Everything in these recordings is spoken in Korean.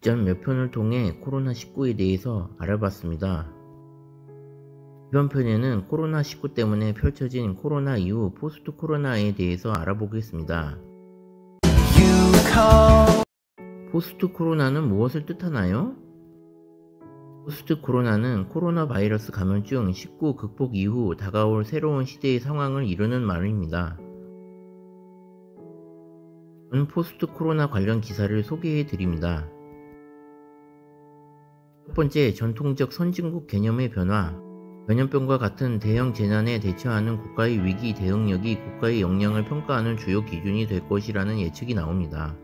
전 몇 편을 통해 코로나19에 대해서 알아봤습니다. 이번 편에는 코로나19 때문에 펼쳐진 코로나 이후 포스트 코로나에 대해서 알아보겠습니다. 포스트 코로나는 무엇을 뜻하나요? 포스트 코로나는 코로나 바이러스 감염증 19 극복 이후 다가올 새로운 시대의 상황을 이루는 말입니다. 저는 포스트 코로나 관련 기사를 소개해 드립니다. 첫 번째, 전통적 선진국 개념의 변화. 전염병과 같은 대형 재난에 대처하는 국가의 위기 대응력이 국가의 역량을 평가하는 주요 기준이 될 것이라는 예측이 나옵니다.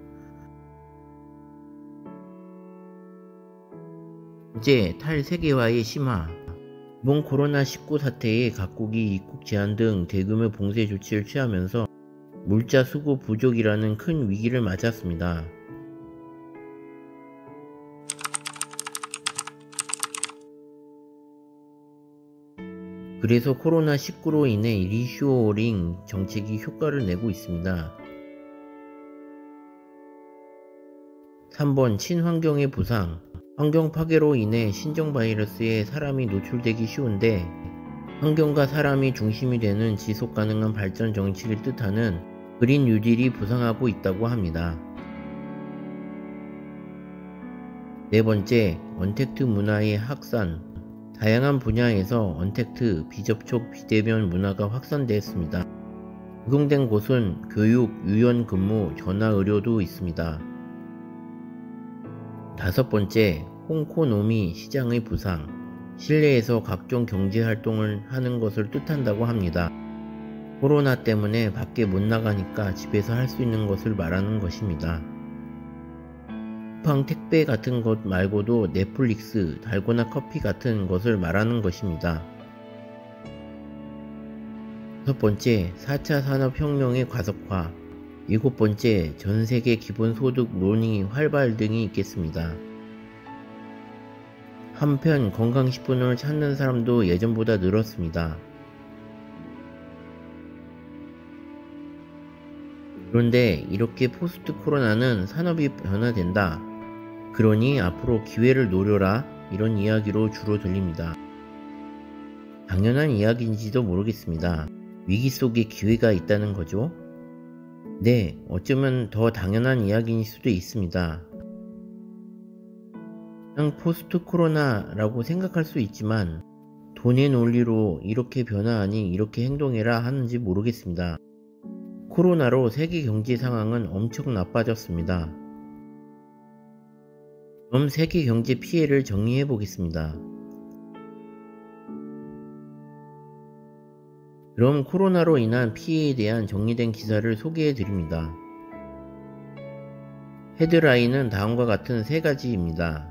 둘째, 탈세계화의 심화. 이번 코로나19 사태에 각국이 입국 제한 등 대규모 봉쇄 조치를 취하면서 물자 수급 부족이라는 큰 위기를 맞았습니다. 그래서 코로나19로 인해 리쇼어링 정책이 효과를 내고 있습니다. 3번, 친환경의 부상. 환경 파괴로 인해 신종 바이러스에 사람이 노출되기 쉬운데 환경과 사람이 중심이 되는 지속 가능한 발전 정책을 뜻하는 그린 뉴딜이 부상하고 있다고 합니다. 네 번째, 언택트 문화의 확산. 다양한 분야에서 언택트, 비접촉, 비대면 문화가 확산되었습니다. 적용된 곳은 교육, 유연근무, 전화의료도 있습니다. 다섯 번째, 홍코노미 시장의 부상. 실내에서 각종 경제활동을 하는 것을 뜻한다고 합니다. 코로나 때문에 밖에 못 나가니까 집에서 할 수 있는 것을 말하는 것입니다. 쿠팡 택배 같은 것 말고도 넷플릭스, 달고나 커피 같은 것을 말하는 것입니다. 여섯 번째, 4차 산업혁명의 가속화. 일곱 번째, 전세계 기본소득 논의 활발 등이 있겠습니다. 한편 건강식품을 찾는 사람도 예전보다 늘었습니다. 그런데 이렇게 포스트 코로나는 산업이 변화된다. 그러니 앞으로 기회를 노려라, 이런 이야기로 주로 들립니다. 당연한 이야기인지도 모르겠습니다. 위기 속에 기회가 있다는 거죠. 네, 어쩌면 더 당연한 이야기일 수도 있습니다. 그냥 포스트 코로나라고 생각할 수 있지만 돈의 논리로 이렇게 변화하니 이렇게 행동해라 하는지 모르겠습니다. 코로나로 세계 경제 상황은 엄청 나빠졌습니다. 그럼 세계 경제 피해를 정리해 보겠습니다. 그럼 코로나로 인한 피해에 대한 정리된 기사를 소개해 드립니다. 헤드라인은 다음과 같은 세 가지입니다.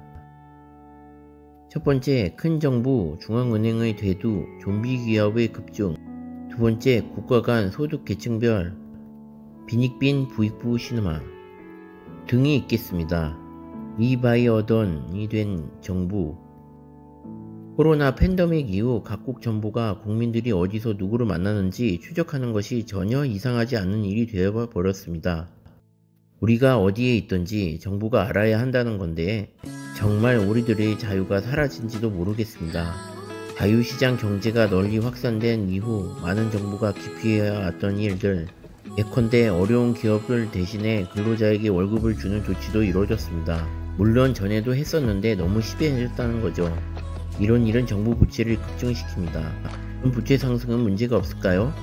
첫 번째, 큰 정부, 중앙은행의 대두, 좀비 기업의 급증. 두 번째, 국가 간 소득 계층별, 빈익빈 부익부 신화 등이 있겠습니다. 리바이어던이 된 정부. 코로나 팬데믹 이후 각국 정부가 국민들이 어디서 누구를 만나는지 추적하는 것이 전혀 이상하지 않은 일이 되어 버렸습니다. 우리가 어디에 있든지 정부가 알아야 한다는 건데 정말 우리들의 자유가 사라진지도 모르겠습니다. 자유시장 경제가 널리 확산된 이후 많은 정부가 기피해야 왔던 일들, 예컨대 어려운 기업을 대신해 근로자에게 월급을 주는 조치도 이루어졌습니다. 물론 전에도 했었는데 너무 심해졌다는 거죠. 이런 일은 정부 부채를 급증시킵니다. 그럼 부채 상승은 문제가 없을까요?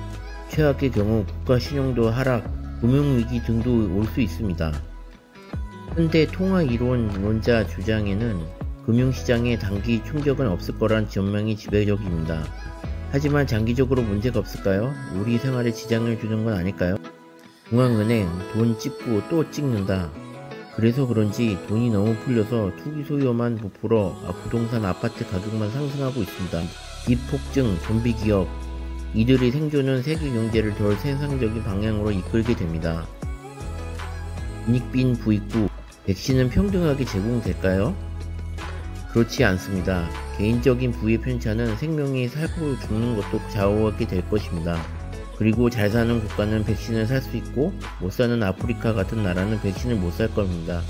최악의 경우 국가 신용도 하락, 금융위기 등도 올 수 있습니다. 현대 통화이론론자 주장에는 금융시장에 단기 충격은 없을 거란 전망이 지배적입니다. 하지만 장기적으로 문제가 없을까요? 우리 생활에 지장을 주는 건 아닐까요? 중앙은행 돈 찍고 또 찍는다. 그래서 그런지 돈이 너무 풀려서 투기 소요만 부풀어 부동산 아파트 가격만 상승하고 있습니다. 빚 폭증, 좀비 기업, 이들의 생존은 세계 경제를 덜 세상적인 방향으로 이끌게 됩니다. 빈익빈 부익부, 백신은 평등하게 제공될까요? 그렇지 않습니다. 개인적인 부의 편차는 생명이 살고 죽는 것도 좌우하게 될 것입니다. 그리고 잘 사는 국가는 백신을 살 수 있고 못 사는 아프리카 같은 나라는 백신을 못 살 겁니다.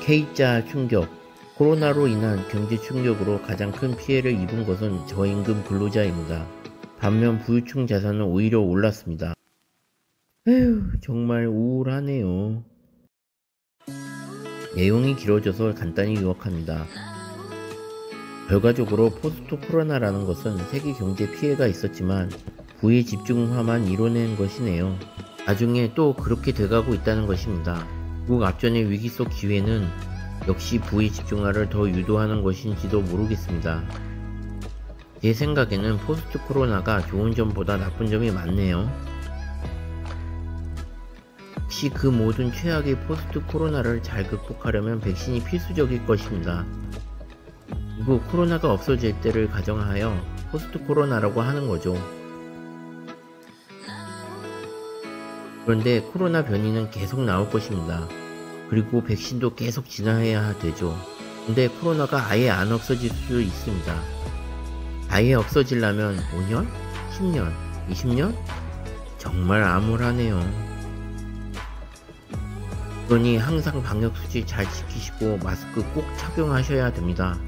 K자 충격. 코로나로 인한 경제 충격으로 가장 큰 피해를 입은 것은 저임금 근로자입니다. 반면 부유층 자산은 오히려 올랐습니다. 에휴, 정말 우울하네요. 내용이 길어져서 간단히 요약합니다. 결과적으로 포스트 코로나라는 것은 세계 경제 피해가 있었지만 부의 집중화만 이뤄낸 것이네요. 나중에 또 그렇게 돼가고 있다는 것입니다. 미국 앞전의 위기 속 기회는 역시 부의 집중화를 더 유도하는 것인지도 모르겠습니다. 제 생각에는 포스트 코로나가 좋은 점보다 나쁜 점이 많네요. 역시 그 모든 최악의 포스트 코로나를 잘 극복하려면 백신이 필수적일 것입니다. 그리고 코로나가 없어질 때를 가정하여 포스트 코로나라고 하는 거죠. 그런데 코로나 변이는 계속 나올 것입니다. 그리고 백신도 계속 진화해야 되죠. 근데 코로나가 아예 안 없어질 수도 있습니다. 아예 없어지려면 5년? 10년? 20년? 정말 암울하네요. 그러니 항상 방역수칙 잘 지키시고 마스크 꼭 착용하셔야 됩니다.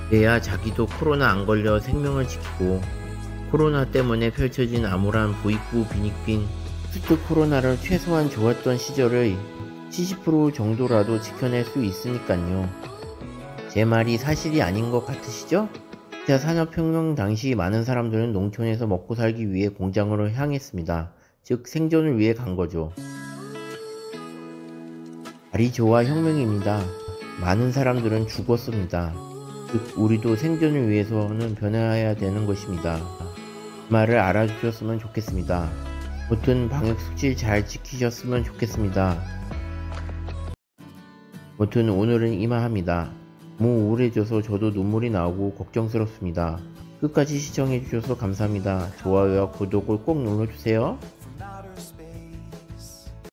그래야 자기도 코로나 안 걸려 생명을 지키고 코로나 때문에 펼쳐진 암울한 부익부 빈익빈 포스트 코로나를 최소한 좋았던 시절의 70% 정도라도 지켜낼 수 있으니깐요. 제 말이 사실이 아닌 것 같으시죠? 2차 산업혁명 당시 많은 사람들은 농촌에서 먹고 살기 위해 공장으로 향했습니다. 즉 생존을 위해 간 거죠. 바리조아 혁명입니다. 많은 사람들은 죽었습니다. 즉 우리도 생존을 위해서는 변해야 되는 것입니다. 그 말을 알아주셨으면 좋겠습니다. 아무튼 방역수칙 잘 지키셨으면 좋겠습니다. 아무튼 오늘은 이만합니다. 너무 우울해져서 저도 눈물이 나오고 걱정스럽습니다. 끝까지 시청해주셔서 감사합니다. 좋아요와 구독을 꼭 눌러주세요.